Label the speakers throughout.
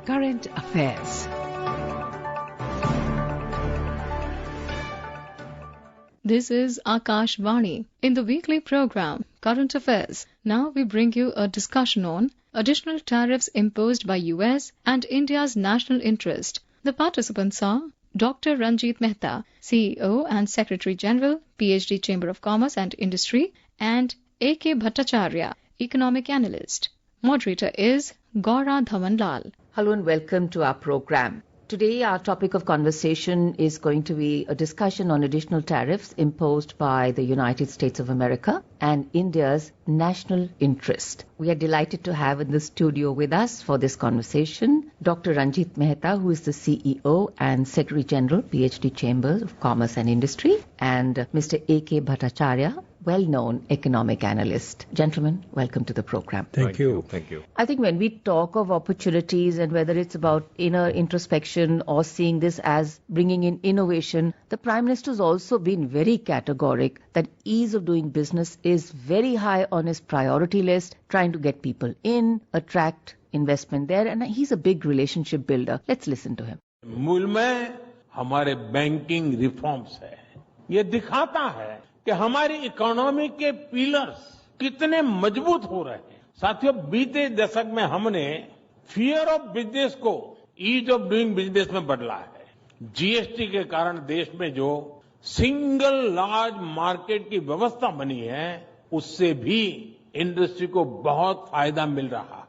Speaker 1: Current Affairs.
Speaker 2: This is Akashvani. In the weekly program, Current Affairs, now we bring you a discussion on additional tariffs imposed by US and India's national interest. The participants are Dr. Ranjeet Mehta, CEO and Secretary General, PhD Chamber of Commerce and Industry, and A.K. Bhattacharya, Economic Analyst. Moderator is Gouran Dhawan.
Speaker 3: Hello and welcome to our program. Today our topic of conversation is going to be a discussion on additional tariffs imposed by the United States of America and India's national interest. We are delighted to have in the studio with us for this conversation Dr. Ranjeet Mehta, who is the CEO and Secretary General, PhD Chamber of Commerce and Industry, and Mr. A.K. Bhattacharya, well-known economic analyst. Gentlemen, welcome to the program.
Speaker 4: Thank you.
Speaker 3: I think when we talk of opportunities and whether it's about inner introspection or seeing this as bringing in innovation, the Prime Minister has also been very categoric that ease of doing business is very high on his priority list, trying to get people in, attract investment there, and he's a big relationship builder. Let's listen to him.
Speaker 4: मूल में हमारे banking reforms है, ये दिखाता है कि हमारी economy के पिलर्स कितने मजबूत हो रहे हैं. साथियों, बीते दशक में हमने फियर ऑफ बिजनेस को ईज ऑफ डूइंग बिजनेस में बदला है. जीएसटी के कारण देश में जो सिंगल लार्ज मार्केट की व्यवस्था बनी है, उससे भी इंडस्ट्री को बहुत फायदा मिल रहा है.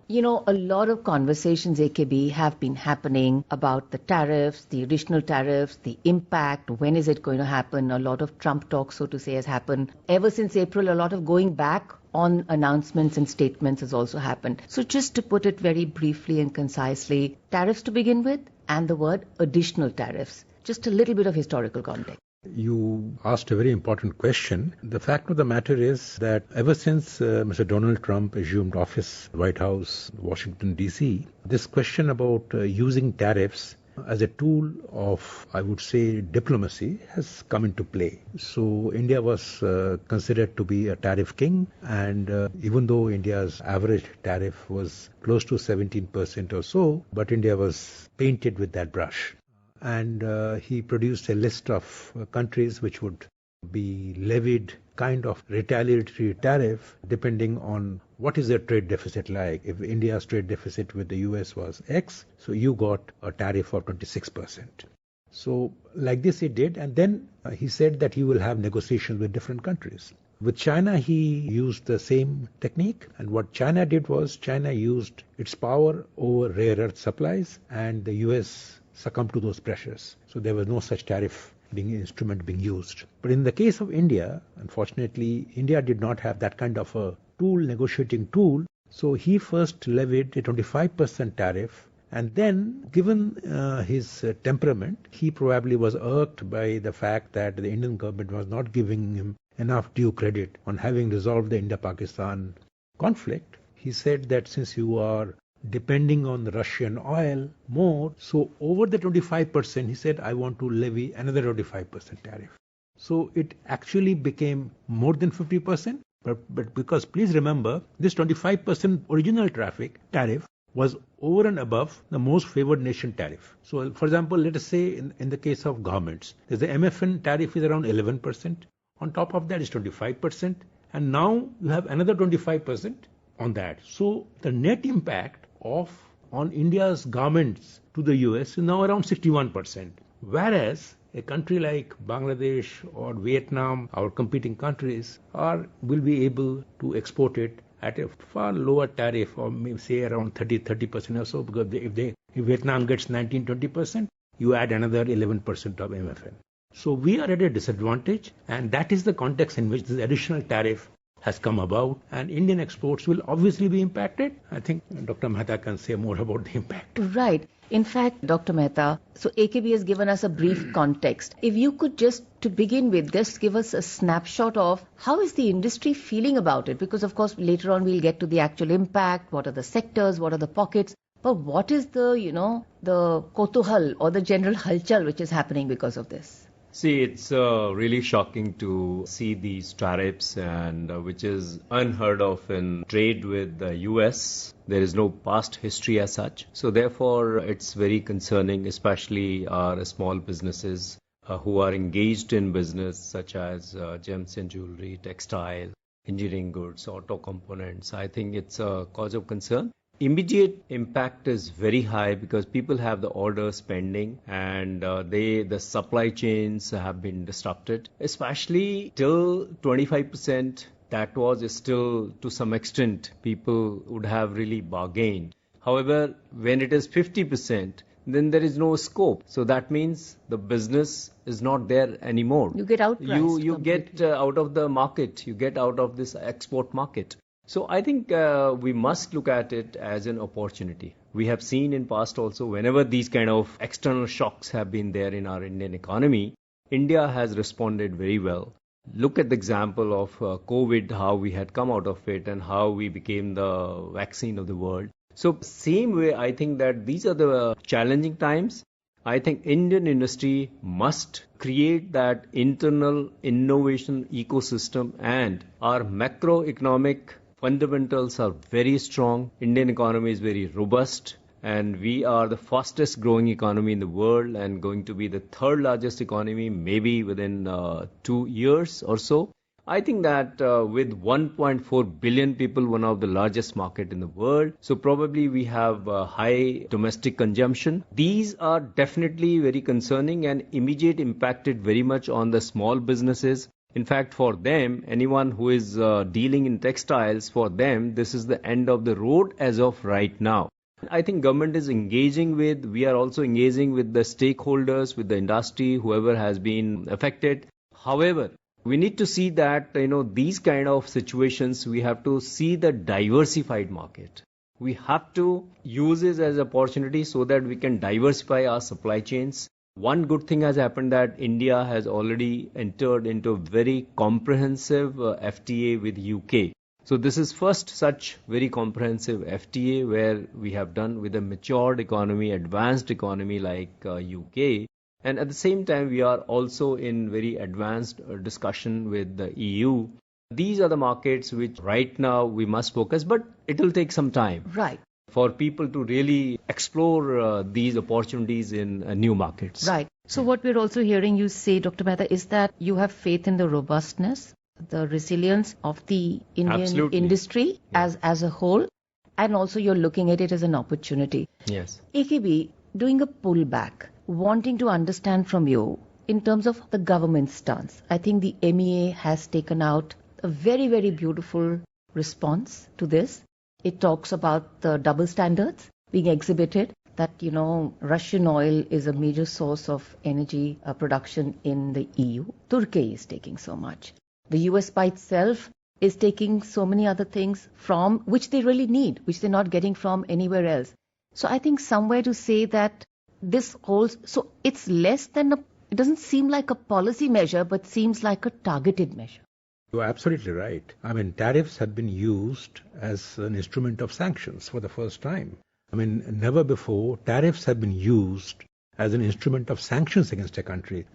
Speaker 3: You know, a lot of conversations, AKB, have been happening about the tariffs, the additional tariffs, the impact, when is it going to happen? A lot of Trump talk, so to say, has happened. Ever since April, a lot of going back on announcements and statements has also happened. So just to put it very briefly and concisely, tariffs to begin with, and the word additional tariffs. Just a little bit of historical context.
Speaker 5: You asked a very important question. The fact of the matter is that ever since Mr. Donald Trump assumed office, White House, Washington, D.C., this question about using tariffs as a tool of, I would say, diplomacy has come into play. So India was considered to be a tariff king, and even though India's average tariff was close to 17% or so, but India was painted with that brush. And he produced a list of countries which would be levied kind of retaliatory tariff depending on what is their trade deficit like. If India's trade deficit with the US was X, so you got a tariff of 26%. So like this he did, and then he said that he will have negotiations with different countries. With China, he used the same technique, and what China did was China used its power over rare earth supplies, and the US succumb to those pressures. So there was no such tariff instrument being used. But in the case of India, unfortunately, India did not have that kind of a tool, negotiating tool. So he first levied a 25% tariff. And then, given his temperament, he probably was irked by the fact that the Indian government was not giving him enough due credit on having resolved the Indo-Pakistan conflict. He said that since you are depending on the Russian oil more, so over the 25%, he said, I want to levy another 25% tariff. So it actually became more than 50%, but because please remember, this 25% original tariff was over and above the most favored nation tariff. So for example, let us say in the case of garments, there's the MFN tariff is around 11%. On top of that is 25%. And now you have another 25% on that. So the net impact on India's garments to the US is now around 61%. Whereas a country like Bangladesh or Vietnam, our competing countries, will be able to export it at a far lower tariff, or maybe say around 30% or so, because if Vietnam gets 19-20%, you add another 11% of MFN. So we are at a disadvantage, and that is the context in which this additional tariff has come about, and Indian exports will obviously be impacted. I think Dr. Mehta can say more about the impact.
Speaker 3: Right. In fact, Dr. Mehta, so AKB has given us a brief context. If you could just, to begin with, just give us a snapshot of how is the industry feeling about it? Because, of course, later on we'll get to the actual impact, what are the sectors, what are the pockets, but what is the, the kotuhal or the general halchal which is happening because of this?
Speaker 1: See, it's really shocking to see these tariffs, and which is unheard of in trade with the US. There is no past history as such. So therefore, it's very concerning, especially our small businesses who are engaged in business such as gems and jewelry, textile, engineering goods, auto components. I think it's a cause of concern. Immediate impact is very high because people have the orders pending, and the supply chains have been disrupted, especially till 25%. That was still to some extent people would have really bargained. However, when it is 50%, then there is no scope. So that means the business is not there anymore.
Speaker 3: You get outpriced.
Speaker 1: You get out of the market. You get out of this export market. So I think we must look at it as an opportunity. We have seen in past also, whenever these kind of external shocks have been there in our Indian economy, India has responded very well. Look at the example of COVID, how we had come out of it and how we became the vaccine of the world. So same way, I think that these are the challenging times. I think Indian industry must create that internal innovation ecosystem, and our macroeconomic fundamentals are very strong. Indian economy is very robust, and we are the fastest growing economy in the world and going to be the third largest economy maybe within 2 years or so. I think that with 1.4 billion people, one of the largest market in the world, so probably we have high domestic consumption. These are definitely very concerning and immediate impacted very much on the small businesses. In fact, for them, anyone who is dealing in textiles, for them, this is the end of the road as of right now. I think government is we are also engaging with the stakeholders, with the industry, whoever has been affected. However, we need to see that, these kind of situations, we have to see the diversified market. We have to use this as an opportunity so that we can diversify our supply chains. One good thing has happened that India has already entered into a very comprehensive FTA with UK. So this is first such very comprehensive FTA where we have done with a matured economy, advanced economy like UK. And at the same time, we are also in very advanced discussion with the EU. These are the markets which right now we must focus, but it will take some time.
Speaker 3: Right.
Speaker 1: For people to really explore these opportunities in new markets.
Speaker 3: Right. So what we're also hearing you say, Dr. Mehta, is that you have faith in the robustness, the resilience of the Indian industry as a whole, and also you're looking at it as an opportunity.
Speaker 1: Yes.
Speaker 3: AKB, doing a pullback, wanting to understand from you in terms of the government stance. I think the MEA has taken out a very, very beautiful response to this. It talks about the double standards being exhibited, that, Russian oil is a major source of energy production in the EU. Turkey is taking so much. The US by itself is taking so many other things from which they really need, which they're not getting from anywhere else. So I think somewhere to say that this holds, so it's less than it doesn't seem like a policy measure, but seems like a targeted measure.
Speaker 5: You are absolutely right. I mean, tariffs have been used as an instrument of sanctions for the first time. I mean, never before tariffs have been used as an instrument of sanctions against a country.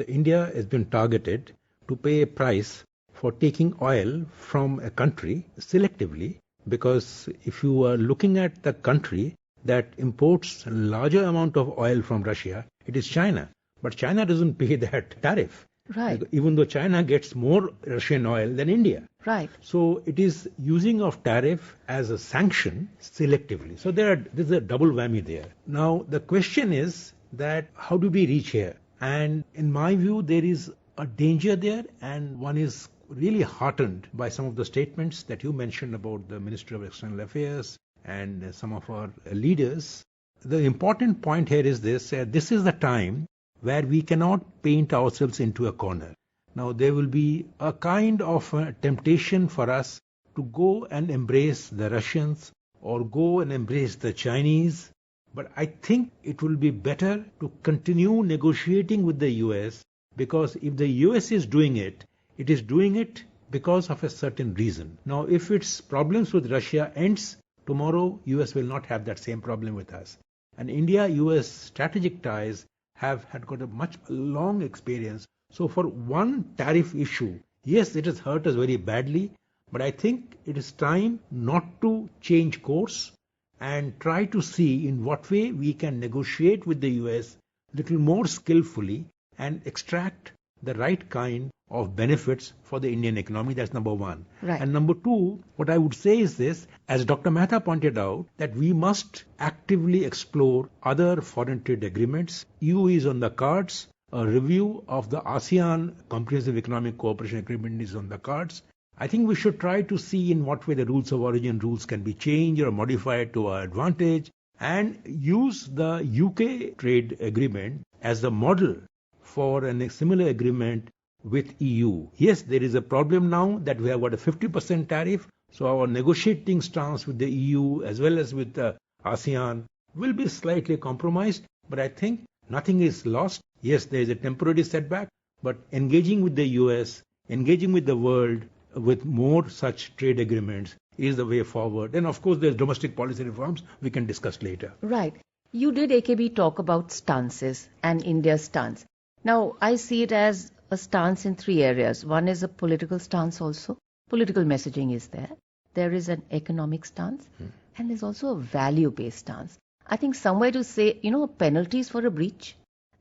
Speaker 5: India has been targeted to pay a price for taking oil from a country selectively, because if you are looking at the country that imports a larger amount of oil from Russia, it is China. But China doesn't pay that tariff.
Speaker 3: Right.
Speaker 5: Even though China gets more Russian oil than India.
Speaker 3: Right.
Speaker 5: So it is using of tariff as a sanction selectively. So there's a double whammy there. Now the question is that how do we reach here? And in my view, there is a danger there, and one is really heartened by some of the statements that you mentioned about the Minister of External Affairs and some of our leaders. The important point here is this is the time where we cannot paint ourselves into a corner. Now there will be a kind of a temptation for us to go and embrace the Russians or go and embrace the Chinese. But I think it will be better to continue negotiating with the US, because if the US is doing it, it is doing it because of a certain reason. Now if its problems with Russia ends, tomorrow US will not have that same problem with us. And India-US strategic ties have had got a much long experience. So for one tariff issue, yes, it has hurt us very badly, but I think it is time not to change course and try to see in what way we can negotiate with the US a little more skillfully and extract the right kind of benefits for the Indian economy. That's number one.
Speaker 3: Right.
Speaker 5: And number two, what I would say is this, as Dr. Mehta pointed out, that we must actively explore other foreign trade agreements. EU is on the cards. A review of the ASEAN Comprehensive Economic Cooperation Agreement is on the cards. I think we should try to see in what way the rules of origin rules can be changed or modified to our advantage and use the UK trade agreement as the model for a similar agreement with EU. Yes, there is a problem now that we have got a 50% tariff, so our negotiating stance with the EU as well as with the ASEAN will be slightly compromised, but I think nothing is lost. Yes, there is a temporary setback, but engaging with the US, engaging with the world with more such trade agreements is the way forward. And of course, there's domestic policy reforms we can discuss later.
Speaker 3: Right. You did, AKB, talk about stances and India's stance. Now, I see it as a stance in three areas. One is a political stance also. Political messaging is there. There is an economic stance. And there's also a value-based stance. I think somewhere to say, penalties for a breach.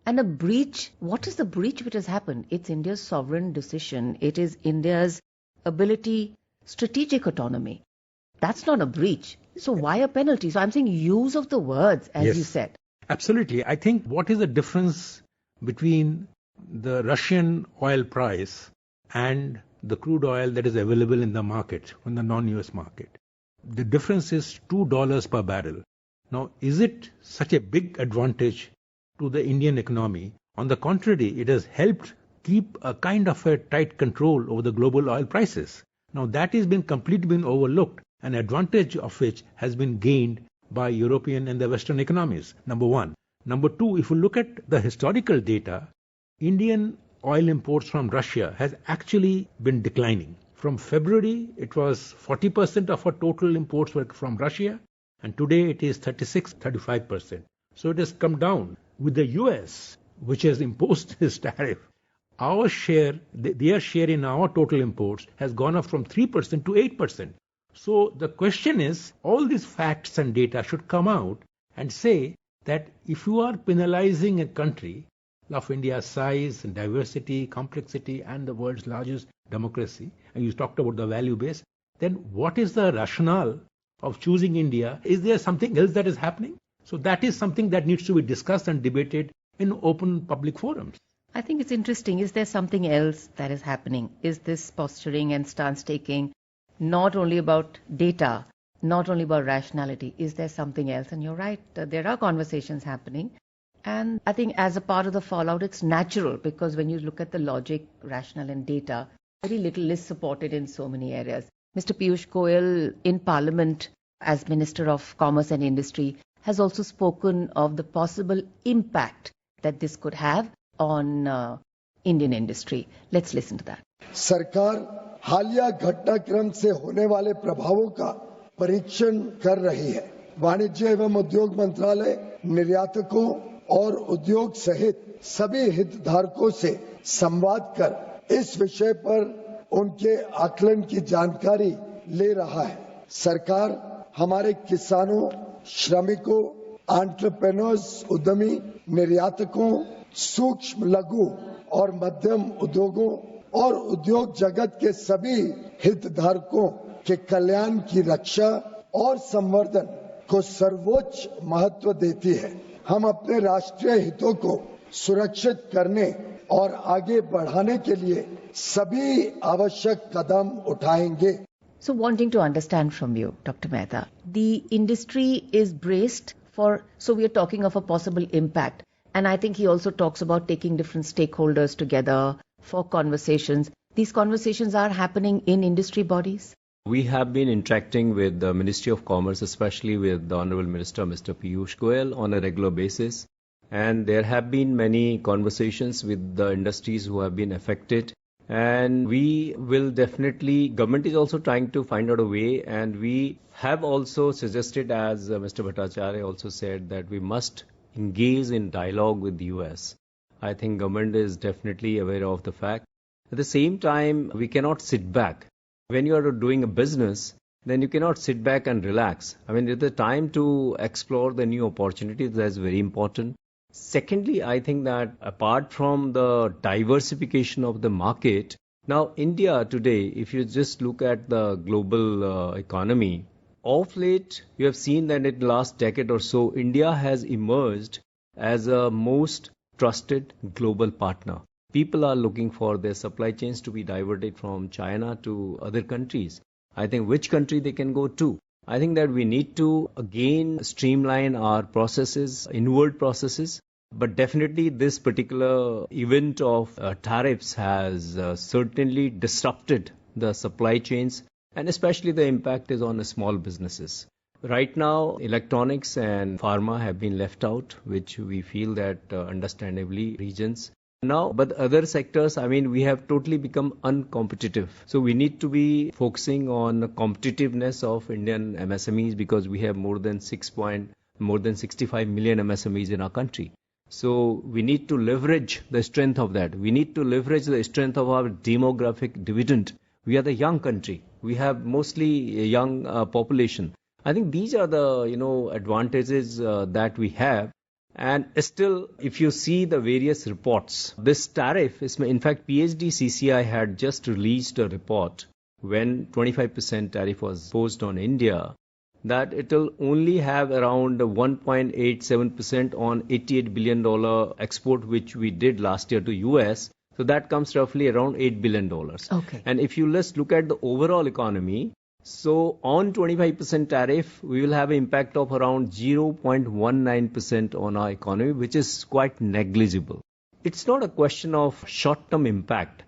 Speaker 3: And a breach, what is the breach which has happened? It's India's sovereign decision. It is India's ability, strategic autonomy. That's not a breach. So why a penalty? So I'm saying use of the words, as you said.
Speaker 5: Absolutely. I think what is the difference between the Russian oil price and the crude oil that is available in the market, in the non-US market? The difference is $2 per barrel. Now, is it such a big advantage to the Indian economy? On the contrary, it has helped keep a kind of a tight control over the global oil prices. Now, that has been completely overlooked, an advantage of which has been gained by European and the Western economies, number one. Number two, if you look at the historical data, Indian oil imports from Russia has actually been declining. From February, it was 40% of our total imports were from Russia, and today it is 35%. So it has come down. With the US, which has imposed this tariff, our share, their share in our total imports has gone up from 3% to 8%. So the question is, all these facts and data should come out and say that if you are penalizing a country of India's size and diversity, complexity, and the world's largest democracy, and you talked about the value base, then what is the rationale of choosing India? Is there something else that is happening? So that is something that needs to be discussed and debated in open public forums.
Speaker 3: I think it's interesting. Is there something else that is happening? Is this posturing and stance taking not only about data, not only about rationality? Is there something else? And you're right, there are conversations happening. And I think as a part of the fallout, it's natural because when you look at the logic, rationale and data, very little is supported in so many areas. Mr. Piyush Goyal in Parliament as Minister of Commerce and Industry has also spoken of the possible impact that this could have on Indian industry. Let's listen to that.
Speaker 6: सरकार हालिया घटनाक्रम से होने वाले प्रभावों का परीक्षण कर रही है। वाणिज्य एवं उद्योग मंत्रालय निर्यातकों और उद्योग सहित सभी हितधारकों से संवाद कर इस विषय पर उनके आकलन की जानकारी ले रहा है। सरकार हमारे किसानों, श्रमिकों, एंटरप्रेन्योर्स, उद्यमी, निर्यातकों, सूक्ष्म, लघु और मध्यम उद्योगों और उद्योग जगत के सभी हितधारकों के कल्याण की रक्षा और संवर्धन को सर्वोच्च महत्व देती है। हम अपने राष्ट्रीय हितों को सुरक्षित करने और आगे बढ़ाने के लिए सभी आवश्यक कदम उठाएंगे।
Speaker 3: So wanting to understand from you, Dr. Mehta, the industry is braced for, so we are talking of a possible impact. And I think he also talks about taking different stakeholders together for conversations. These conversations are happening in industry bodies?
Speaker 1: We have been interacting with the Ministry of Commerce, especially with the Honorable Minister, Mr. Piyush Goyal, on a regular basis. And there have been many conversations with the industries who have been affected. And we will definitely, government is also trying to find out a way, and we have also suggested, as Mr. Bhattacharya also said, that we must engage in dialogue with the US. I think government is definitely aware of the fact. At the same time, we cannot sit back. When you are doing a business, then you cannot sit back and relax. I mean, it's the time to explore the new opportunities. That's very important. Secondly, I think that apart from the diversification of the market, now India today, if you just look at the global economy, of late, you have seen that in the last decade or so, India has emerged as a most trusted global partner. People are looking for their supply chains to be diverted from China to other countries. I think which country they can go to. I think that we need to again streamline our processes, inward processes. But definitely this particular event of tariffs has certainly disrupted the supply chains, and especially the impact is on the small businesses. Right now, electronics and pharma have been left out, which we feel that understandably regions. Now, but other sectors, I mean, we have totally become uncompetitive. So we need to be focusing on the competitiveness of Indian MSMEs because we have more than 65 million MSMEs in our country. So we need to leverage the strength of that. We need to leverage the strength of our demographic dividend. We are the young country. We have mostly a young population. I think these are the advantages that we have. And still, if you see the various reports, this tariff is, in fact, PHDCCI had just released a report when 25% tariff was imposed on India, that it will only have around 1.87% on $88 billion export, which we did last year to US. So that comes roughly around $8 billion.
Speaker 3: Okay.
Speaker 1: And if you just look at the overall economy, so on 25% tariff, we will have an impact of around 0.19% on our economy, which is quite negligible. It's not a question of short-term impact.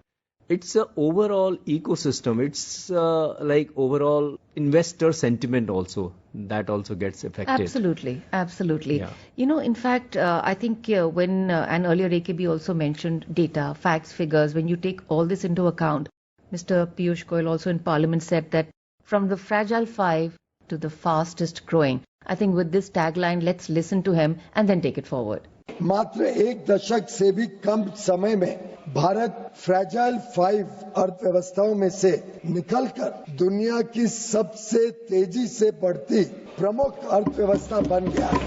Speaker 1: It's an overall ecosystem. It's like overall investor sentiment also. That also gets affected.
Speaker 3: Absolutely, absolutely.
Speaker 1: Yeah.
Speaker 3: In fact, I think when, and earlier AKB also mentioned data, facts, figures, when you take all this into account, Mr. Piyush Goyal also in Parliament said that from the fragile five to the fastest growing. I think with this tagline, let's listen to him and then take it forward.
Speaker 6: मात्र एक दशक से भी कम समय में Bharat fragile 5 अर्थव्यवस्थाओं में से निकलकर दुनिया की सबसे तेजी से बढ़ती प्रमुख अर्थव्यवस्था बन गया है।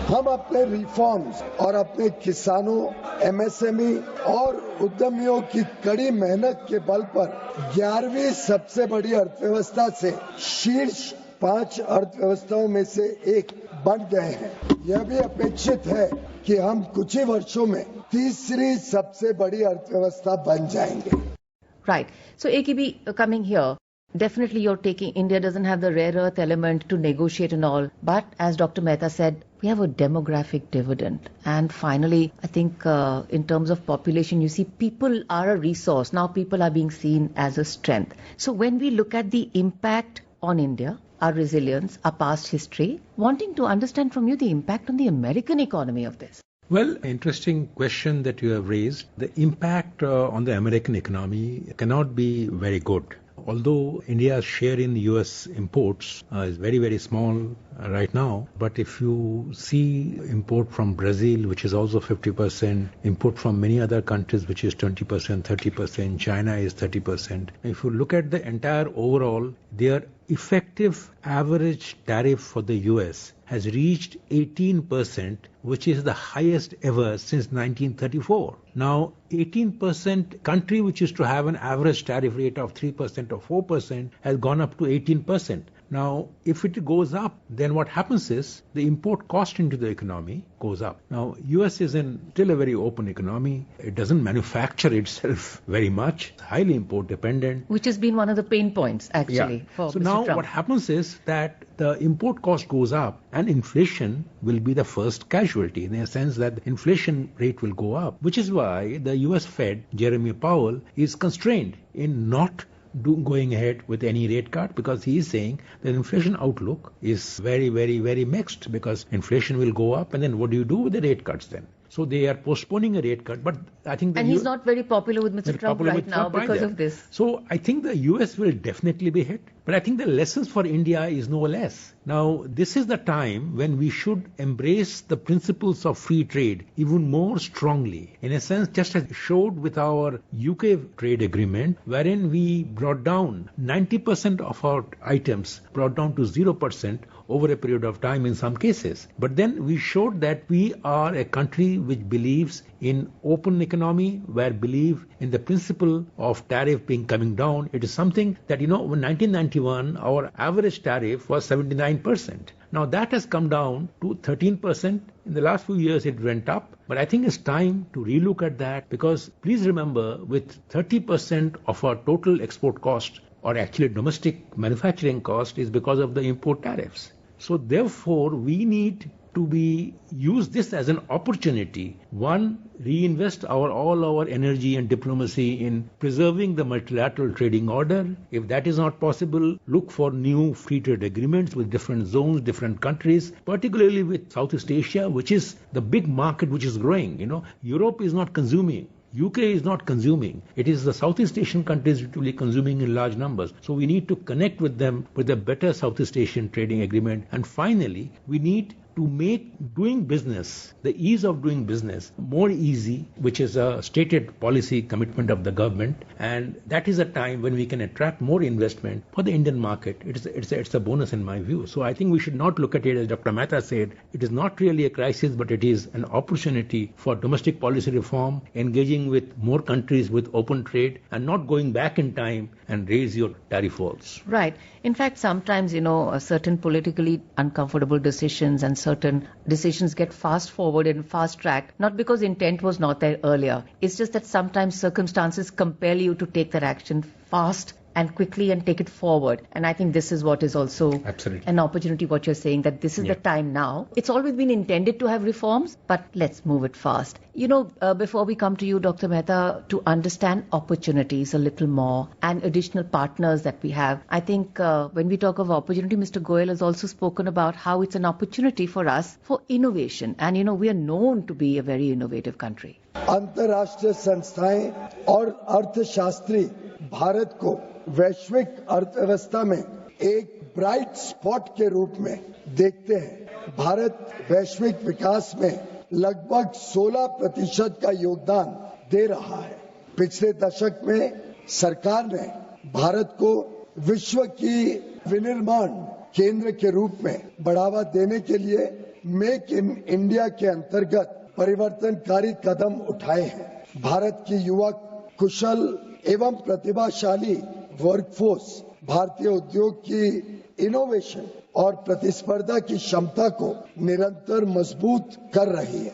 Speaker 6: हम अपने रिफॉर्म्स और अपने किसानों, एमएसएमई और उद्यमियों की कड़ी मेहनत के बल पर 11वीं सबसे बड़ी अर्थव्यवस्था से शीर्ष 5 अर्थव्यवस्थाओं में से एक बन गए हैं। यह भी अपेक्षित है कि हम कुछ ही वर्षों में तीसरी सबसे बड़ी अर्थव्यवस्था बन जाएंगे।
Speaker 3: Right. So AKB coming here, definitely you're taking, India doesn't have the rare earth element to negotiate and all, but as Dr. Mehta said, we have a demographic dividend. And finally, I think in terms of population, you see people are a resource. Now people are being seen as a strength. So when we look at the impact on India, our resilience, our past history, wanting to understand from you the impact on the American economy of this.
Speaker 5: Well, interesting question that you have raised. The impact on the American economy cannot be very good. Although India's share in US imports is very, very small right now, but if you see import from Brazil, which is also 50%, import from many other countries, which is 20%, 30%, China is 30%. If you look at the entire overall, their effective average tariff for the US has reached 18%, which is the highest ever since 1934. Now, 18% country which used to have an average tariff rate of 3% or 4% has gone up to 18%. Now, if it goes up, then what happens is the import cost into the economy goes up. Now, US is still a very open economy. It doesn't manufacture itself very much. It's highly import dependent.
Speaker 3: Which has been one of the pain points, actually, for
Speaker 5: So
Speaker 3: Mr.
Speaker 5: now
Speaker 3: Trump.
Speaker 5: what happens is that the import cost goes up and inflation will be the first casualty, in a sense that the inflation rate will go up, which is why the US Fed, Jeremy Powell, is constrained in not going ahead with any rate cut, because he is saying that inflation outlook is very, very, very mixed, because inflation will go up and then what do you do with the rate cuts then? So they are postponing a rate cut, but I think
Speaker 3: And he's not very popular with Mr. Trump right now because of this.
Speaker 5: So I think the US will definitely be hit. But I think the lessons for India is no less. Now, this is the time when we should embrace the principles of free trade even more strongly. In a sense, just as showed with our UK trade agreement, wherein we brought down 90% of our items, brought down to 0% over a period of time in some cases. But then we showed that we are a country which believes in open economy, where believe in the principle of tariff being coming down. It is something that, in 1991, our average tariff was 79%. Now that has come down to 13%. In the last few years, it went up. But I think it's time to relook at that, because please remember, with 30% of our total export cost, or actually domestic manufacturing cost, is because of the import tariffs. So therefore, we need to use this as an opportunity. One, reinvest all our energy and diplomacy in preserving the multilateral trading order. If that is not possible, look for new free trade agreements with different zones, different countries, particularly with Southeast Asia, which is the big market which is growing. Europe is not consuming. UK is not consuming. It is the Southeast Asian countries which will be consuming in large numbers. So we need to connect with them with a better Southeast Asian trading agreement. And finally, we need to make doing business, the ease of doing business, more easy, which is a stated policy commitment of the government. And that is a time when we can attract more investment for the Indian market. It's a bonus in my view. So I think we should not look at it as Dr. Mehta said. It is not really a crisis, but it is an opportunity for domestic policy reform, engaging with more countries with open trade, and not going back in time and raise your tariff walls.
Speaker 3: Right. In fact, sometimes, certain politically uncomfortable decisions and certain decisions get fast forwarded and fast tracked, not because intent was not there earlier. It's just that sometimes circumstances compel you to take that action fast and quickly and take it forward. And I think this is what is also
Speaker 5: Absolutely.
Speaker 3: An opportunity, what you're saying, that this is the time now. It's always been intended to have reforms, but let's move it fast. Before we come to you, Dr. Mehta, to understand opportunities a little more and additional partners that we have, I think when we talk of opportunity, Mr. Goyal has also spoken about how it's an opportunity for us for innovation. And, we are known to be a very innovative country.
Speaker 6: अंतर्राष्ट्रीय संस्थाएं और अर्थशास्त्री भारत को वैश्विक अर्थव्यवस्था में एक bright spot के रूप में देखते हैं। भारत वैश्विक विकास में लगभग 16% का योगदान दे रहा है। पिछले दशक में सरकार ने भारत को विश्व की विनिर्माण केंद्र के रूप में बढ़ावा देने के लिए मेक इन इंडिया के अंतर्गत परिवर्तनकारी कदम उठाए हैं। भारत की युवा कुशल एवं प्रतिभाशाली वर्कफोर्स भारतीय उद्योग की इनोवेशन और प्रतिस्पर्धा की क्षमता को निरंतर मजबूत कर रही है।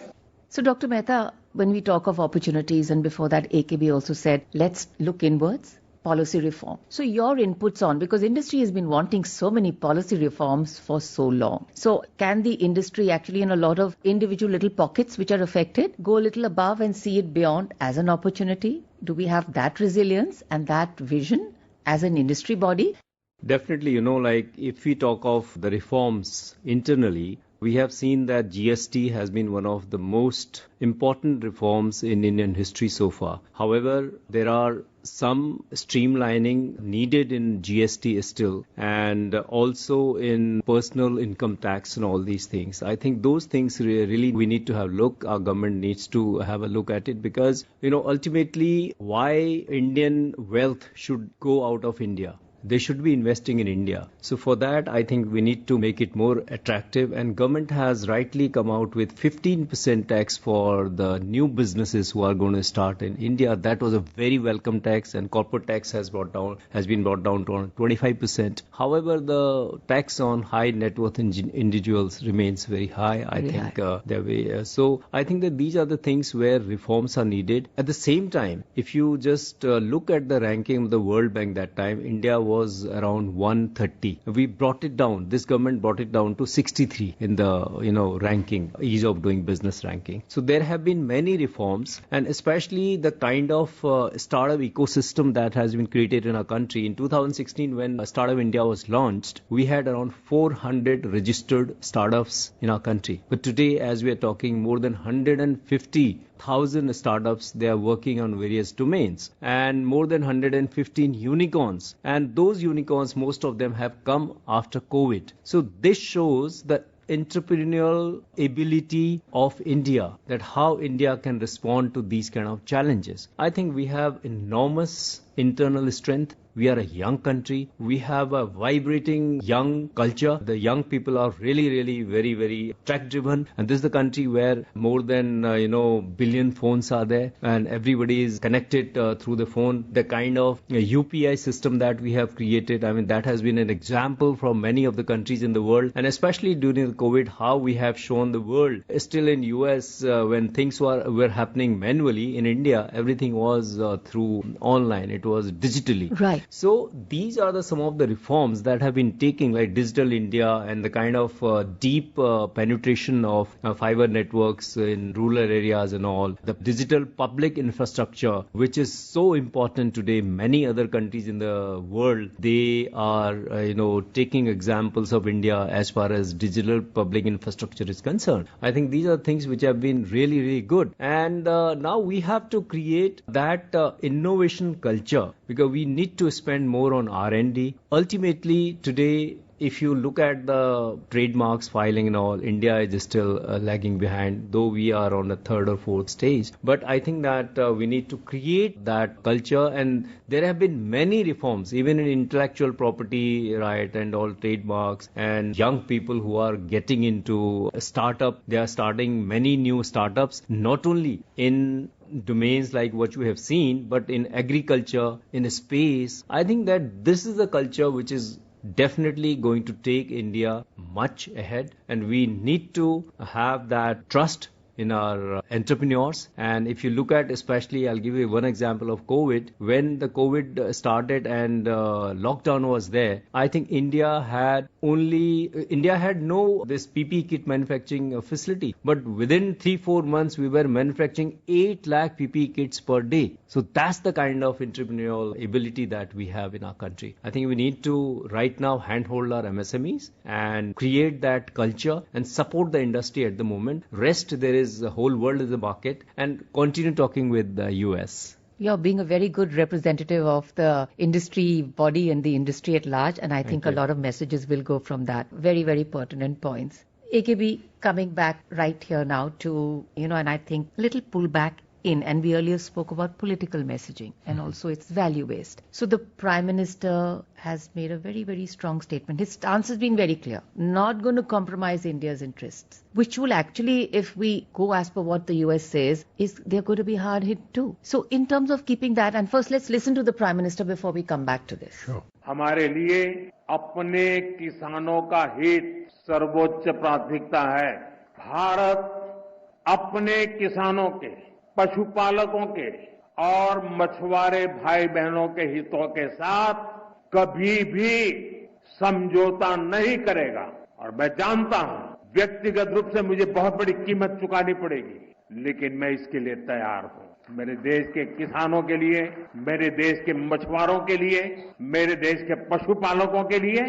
Speaker 3: So, Dr. Mehta, when we talk of opportunities, and before that, AKB also said, let's look inwards. Policy reform. So your inputs on, because industry has been wanting so many policy reforms for so long. So can the industry actually, in a lot of individual little pockets which are affected, go a little above and see it beyond as an opportunity? Do we have that resilience and that vision as an industry body?
Speaker 1: Definitely, if we talk of the reforms internally, we have seen that GST has been one of the most important reforms in Indian history so far. However, there are some streamlining needed in GST still, and also in personal income tax and all these things. I think those things really we need to have a look. Our government needs to have a look at it, because, ultimately, why Indian wealth should go out of India? They should be investing in India. So for that, I think we need to make it more attractive. And government has rightly come out with 15% tax for the new businesses who are going to start in India. That was a very welcome tax, and corporate tax has been brought down to 25%. However, the tax on high net worth individuals remains very high. I think so I think that these are the things where reforms are needed. At the same time, if you just look at the ranking of the World Bank that time, India was around 130. We brought it down. This government brought it down to 63 in the ranking, ease of doing business ranking. So there have been many reforms, and especially the kind of startup ecosystem that has been created in our country. In 2016, when Startup India was launched, we had around 400 registered startups in our country. But today, as we are talking, more than 150,000 startups, they are working on various domains, and more than 115 unicorns. And those unicorns, most of them have come after COVID. So this shows the entrepreneurial ability of India, that how India can respond to these kind of challenges. I think we have enormous internal strength. We are a young country. We have a vibrating young culture. The young people are really very, very tech driven. And this is the country where more than, billion phones are there and everybody is connected through the phone. The kind of UPI system that we have created, I mean, that has been an example from many of the countries in the world. And especially during the COVID, how we have shown the world. Still in US, when things were happening manually, in India, everything was through online. It was digitally.
Speaker 3: Right.
Speaker 1: So these are some of the reforms that have been taking, like Digital India and the kind of deep penetration of fiber networks in rural areas and all. The digital public infrastructure, which is so important today. Many other countries in the world, they are, taking examples of India as far as digital public infrastructure is concerned. I think these are things which have been really good. And now we have to create that innovation culture, because we need to spend more on R&D. Ultimately, today, if you look at the trademarks filing and all, India is still lagging behind, though we are on the third or fourth stage. But I think that we need to create that culture, and there have been many reforms, even in intellectual property, right, and all trademarks, and young people who are getting into a startup. They are starting many new startups, not only in domains like what you have seen, but in agriculture, in space. I think that this is a culture which is definitely going to take India much ahead, and we need to have that trust in our entrepreneurs. And if you look at, especially, I'll give you one example of COVID. When the COVID started and lockdown was there, I think India had no this PPE kit manufacturing facility. But within 3-4 months, we were manufacturing 8 lakh PPE kits per day. So that's the kind of entrepreneurial ability that we have in our country. I think we need to right now handhold our MSMEs and create that culture and support the industry at the moment. Rest, there is the whole world is a market, and continue talking with the US.
Speaker 3: You're being a very good representative of the industry body and the industry at large, and I think a lot of messages will go from that. Very, very pertinent points. AKB, coming back right here now to, and I think little pullback in, and we earlier spoke about political messaging and also it's value-based. So the Prime Minister has made a very, very strong statement. His stance has been very clear. Not going to compromise India's interests, which will actually, if we go as per what the US says, is they're going to be hard hit too. So in terms of keeping that, and first let's listen to the Prime Minister before we come back to this.
Speaker 5: Sure.
Speaker 4: हमारे लिए अपने किसानों का हित सर्वोच्च प्राथमिकता है। भारत अपने किसानों के, पशुपालकों के और मछुआरे भाई बहनों के हितों के साथ कभी भी समझौता नहीं करेगा। और मैं जानता हूं व्यक्तिगत रूप से मुझे बहुत बड़ी कीमत चुकानी पड़ेगी, लेकिन मैं इसके लिए तैयार हूं। मेरे देश के किसानों के लिए, मेरे देश के मछुआरों के लिए, मेरे देश के पशुपालकों के लिए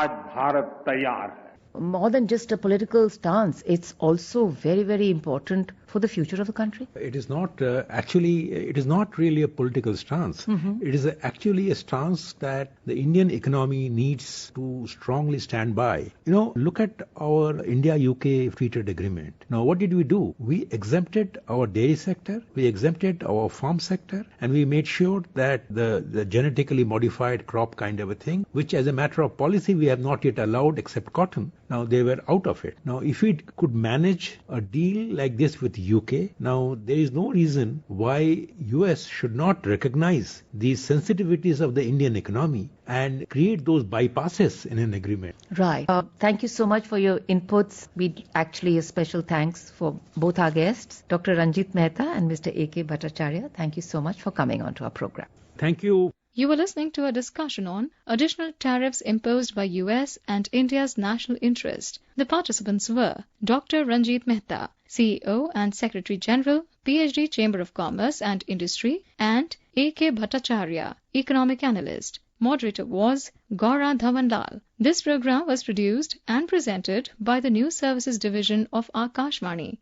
Speaker 4: आज भारत तैयार है।
Speaker 3: More than just a political stance, it's also very, very important for the future of the country?
Speaker 5: It is not it is not really a political stance. Mm-hmm. It is actually a stance that the Indian economy needs to strongly stand by. Look at our India-UK free trade agreement. Now, what did we do? We exempted our dairy sector, we exempted our farm sector, and we made sure that the genetically modified crop kind of a thing, which as a matter of policy we have not yet allowed except cotton. Now, they were out of it. Now, if we could manage a deal like this with UK, now there is no reason why US should not recognize these sensitivities of the Indian economy and create those bypasses in an agreement.
Speaker 3: Right. Thank you so much for your inputs. We actually a special thanks for both our guests, Dr. Ranjeet Mehta and Mr. A.K. Bhattacharya. Thank you so much for coming on to our program.
Speaker 5: Thank you.
Speaker 2: You were listening to a discussion on additional tariffs imposed by US and India's national interest. The participants were Dr. Ranjeet Mehta, CEO and Secretary General, PhD Chamber of Commerce and Industry, and A.K. Bhattacharya, Economic Analyst. Moderator was Gouran, Dhawan. This program was produced and presented by the News Services Division of Akashvani.